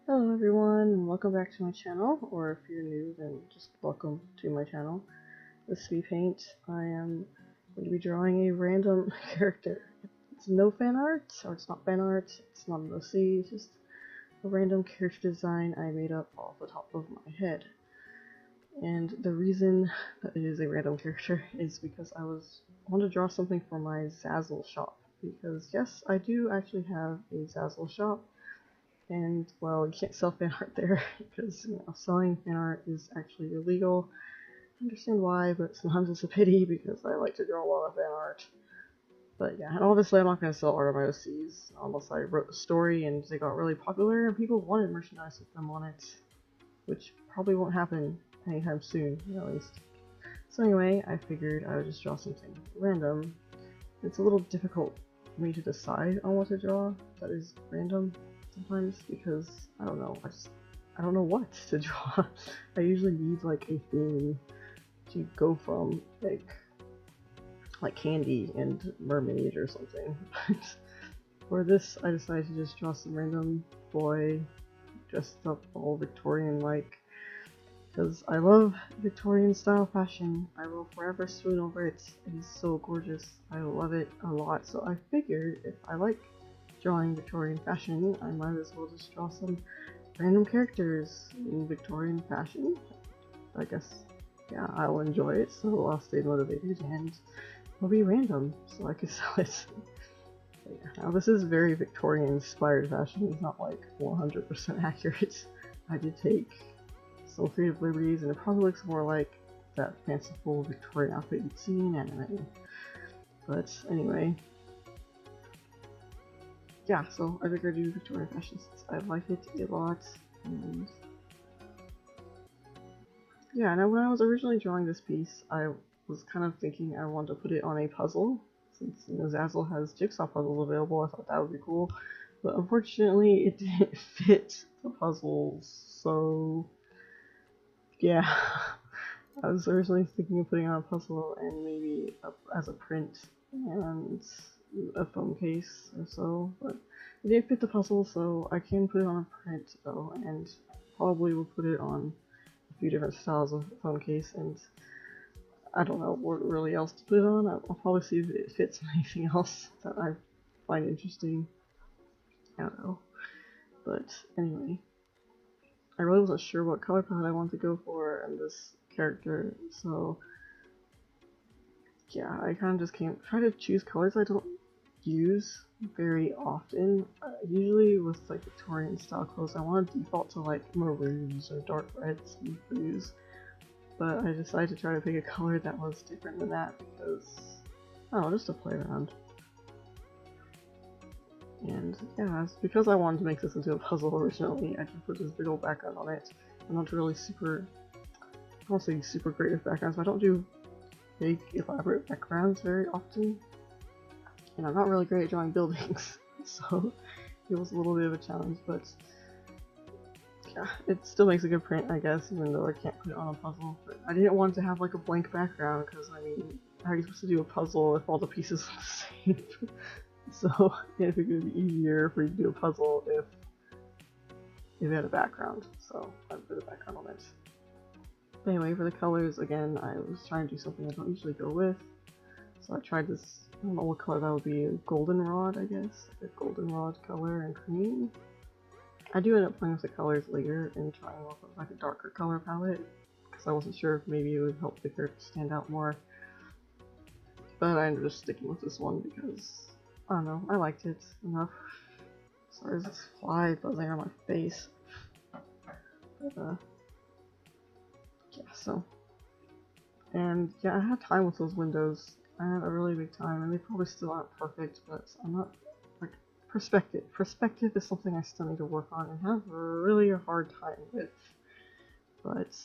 Hello everyone, and welcome back to my channel, or if you're new, then just welcome to my channel. With Speedpaint, I am going to be drawing a random character. It's no fan art, or it's not fan art, it's not an OC, it's just a random character design I made up off the top of my head. And the reason that it is a random character is because I wanted to draw something for my Zazzle shop. Because yes, I do actually have a Zazzle shop. And, well, you can't sell fan art there because, selling fan art is actually illegal. I understand why, but sometimes it's a pity because I like to draw a lot of fan art. But yeah, and obviously I'm not going to sell art of my OCs unless I wrote a story and they got really popular and people wanted merchandise with them on it, which probably won't happen anytime soon, at least. So anyway, I figured I would just draw something random. It's a little difficult for me to decide on what to draw that is random sometimes because I don't know, I don't know what to draw. I usually need like a theme to go from, like candy and mermaid or something. But for this, I decided to just draw some random boy dressed up all Victorian like. Because I love Victorian style fashion. I will forever swoon over it. It is so gorgeous. I love it a lot. So I figured if I like drawing Victorian fashion, I might as well just draw some random characters in Victorian fashion. I guess, yeah, I'll enjoy it, so I'll stay motivated and it'll be random, so I can sell it. But yeah, now this is very Victorian inspired fashion. It's not like 100% accurate. I did take some creative liberties, and it probably looks more like that fanciful Victorian outfit you'd see in anime. But anyway, yeah, so I figured I'd do Victorian fashion since I like it a lot, and yeah, now when I was originally drawing this piece, I was kind of thinking I wanted to put it on a puzzle, since Zazzle has jigsaw puzzles available. I thought that would be cool, but unfortunately it didn't fit the puzzles, so yeah. I was originally thinking of putting on a puzzle and maybe as a print and a phone case or so, but it didn't fit the puzzle, so I can put it on a print though, and probably will put it on a few different styles of phone case, and I don't know what really else to put it on. I'll probably see if it fits anything else that I find interesting. I don't know. But anyway, I really wasn't sure what color palette I wanted to go for in this character, so yeah, I kind of just try to choose colors I don't use very often. Usually with like Victorian style clothes, I want to default to like maroons or dark reds and blues, but I decided to try to pick a color that was different than that because, I don't know, just to play around. And yeah, it's because I wanted to make this into a puzzle originally, I just put this big old background on it. I'm not really super, I don't say super great with backgrounds, but I don't do big elaborate backgrounds very often. And I'm not really great at drawing buildings, so it was a little bit of a challenge, but yeah, it still makes a good print, I guess, even though I can't put it on a puzzle. But I didn't want to have like a blank background, because I mean, how are you supposed to do a puzzle if all the pieces are the same? So I figured it would be easier for you to do a puzzle if it had a background, so I put a background on it. But anyway, for the colors, again, I was trying to do something I don't usually go with, so I tried this, I don't know what color that would be, goldenrod, I guess, a goldenrod color and cream. I do end up playing with the colors later and trying with like a darker color palette, because I wasn't sure if maybe it would help the character stand out more. But I ended up just sticking with this one because, I don't know, I liked it enough. Sorry, there's this fly buzzing on my face. But, yeah, so. And yeah, I had time with those windows. I had a really big time, and they probably still aren't perfect, but I'm not, like, perspective. Perspective is something I still need to work on and have really a hard time with. But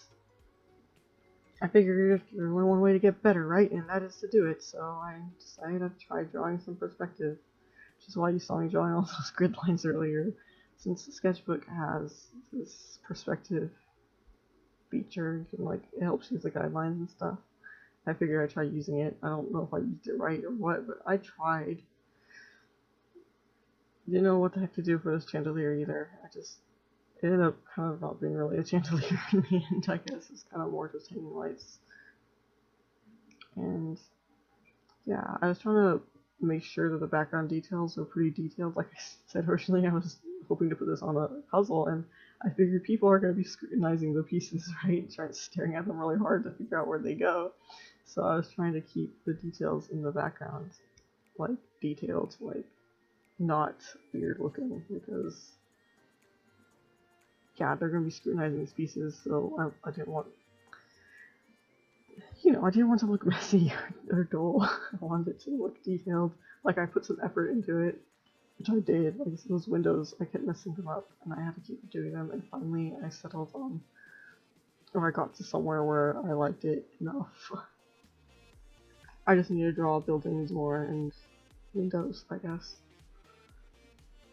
I figured there's only one way to get better, right? And that is to do it, so I decided to try drawing some perspective. Which is why you saw me drawing all those grid lines earlier, since the sketchbook has this perspective feature, you can, like, it helps use the guidelines and stuff. I figured I'd try using it. I don't know if I used it right or what, but I tried. Didn't know what the heck to do for this chandelier either. it ended up kind of not being really a chandelier in the end, I guess. It's kind of more just hanging lights. And yeah, I was trying to make sure that the background details are pretty detailed. Like I said originally, I was hoping to put this on a puzzle, and I figured people are going to be scrutinizing the pieces, right? Staring at them really hard to figure out where they go. So I was trying to keep the details in the background, like, detailed, like, not weird looking, because, yeah, they're going to be scrutinizing these pieces, so I didn't want, you know, I didn't want to look messy or dull. I wanted it to look detailed. Like, I put some effort into it, which I did. Like, those windows, I kept messing them up, and I had to keep doing them, and finally I settled on, or I got to somewhere where I liked it enough. I just need to draw buildings more and windows, I guess.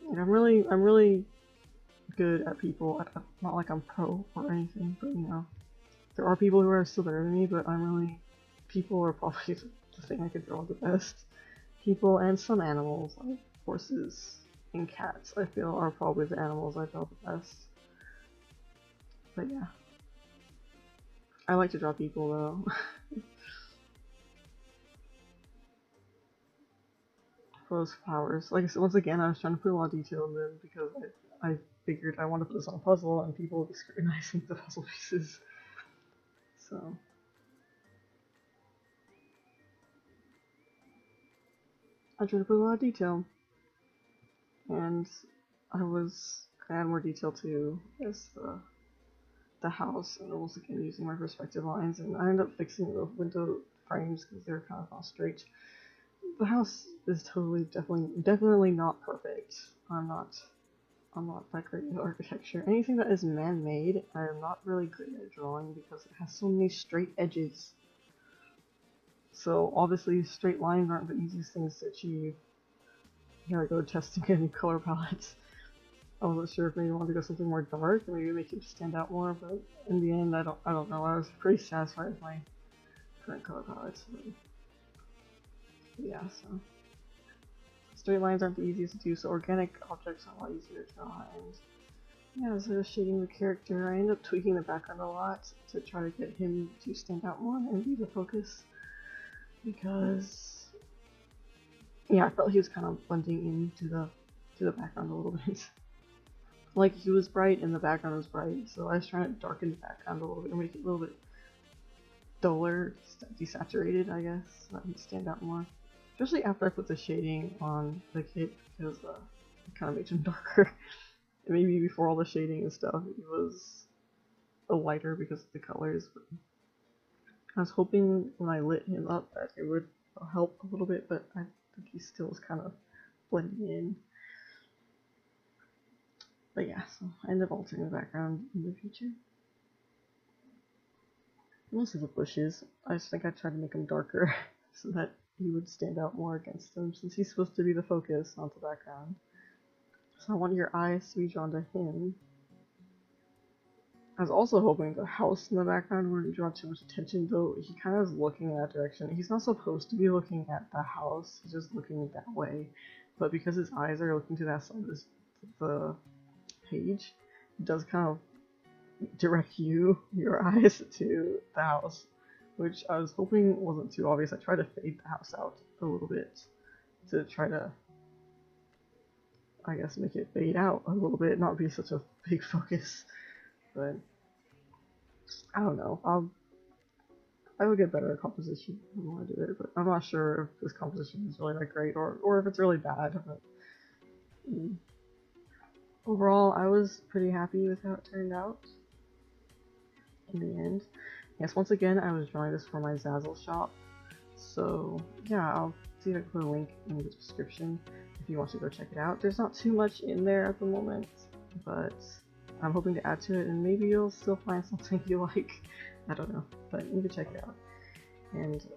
Like, I'm really good at people. Not like I'm pro or anything, but you know, there are people who are still better than me, but people are probably the thing I could draw the best. People and some animals, like horses and cats, I feel are probably the animals I draw the best. But yeah. I like to draw people though. Those flowers. Like I said, once again, I was trying to put a lot of detail in them because I figured I wanted to put this on a puzzle and people would be scrutinizing the puzzle pieces. So. I tried to put a lot of detail. And I was gonna add more detail to, I guess, the house, and once again using my perspective lines, and I ended up fixing the window frames because they're kind of not straight. The house is definitely not perfect. I'm not that great at architecture. Anything that is man-made, I am not really great at drawing because it has so many straight edges. So obviously straight lines aren't the easiest things to achieve. You gotta go testing a new color palettes. I wasn't sure if maybe I wanted to go something more dark, or maybe make it stand out more, but in the end I don't know. I was pretty satisfied with my current color palettes. Yeah, so straight lines aren't the easiest to do, so organic objects are a lot easier to draw. And yeah, as I was shading the character, I ended up tweaking the background a lot to try to get him to stand out more and be the focus, because yeah, I felt he was kind of blending into the background a little bit. Like, he was bright and the background was bright, so I was trying to darken the background a little bit or make it a little bit duller, desaturated, I guess, so that would stand out more. Especially after I put the shading on the kid, because it kind of made him darker. And maybe before all the shading and stuff, it was a lighter because of the colors. But I was hoping when I lit him up that it would help a little bit, but I think he still was kind of blending in. But yeah, so I ended up altering the background in the future. Mostly the bushes. I just think I tried to make them darker so that he would stand out more against them, since he's supposed to be the focus, not the background. So I want your eyes to be drawn to him. I was also hoping the house in the background wouldn't draw too much attention, though he kind of is looking in that direction. He's not supposed to be looking at the house, he's just looking that way. But because his eyes are looking to that side of the page, it does kind of direct your eyes to the house, which I was hoping wasn't too obvious. I tried to fade the house out a little bit to try to, I guess, make it fade out a little bit, not be such a big focus. But I don't know. I will get better at composition when I do it, but I'm not sure if this composition is really that great or if it's really bad. But overall, I was pretty happy with how it turned out in the end. Yes, once again, I was drawing this for my Zazzle shop, so yeah, I'll see if I can put a link in the description if you want to go check it out. There's not too much in there at the moment, but I'm hoping to add to it, and maybe you'll still find something you like. I don't know, but you can check it out. And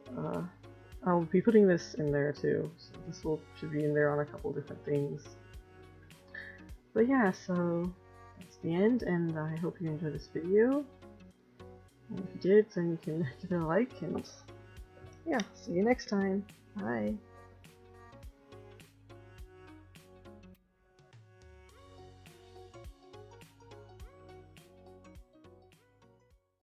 I'll be putting this in there too, so this should be in there on a couple different things. But yeah, so that's the end, and I hope you enjoyed this video. And if you did, then you can give it a like, and yeah, see you next time. Bye!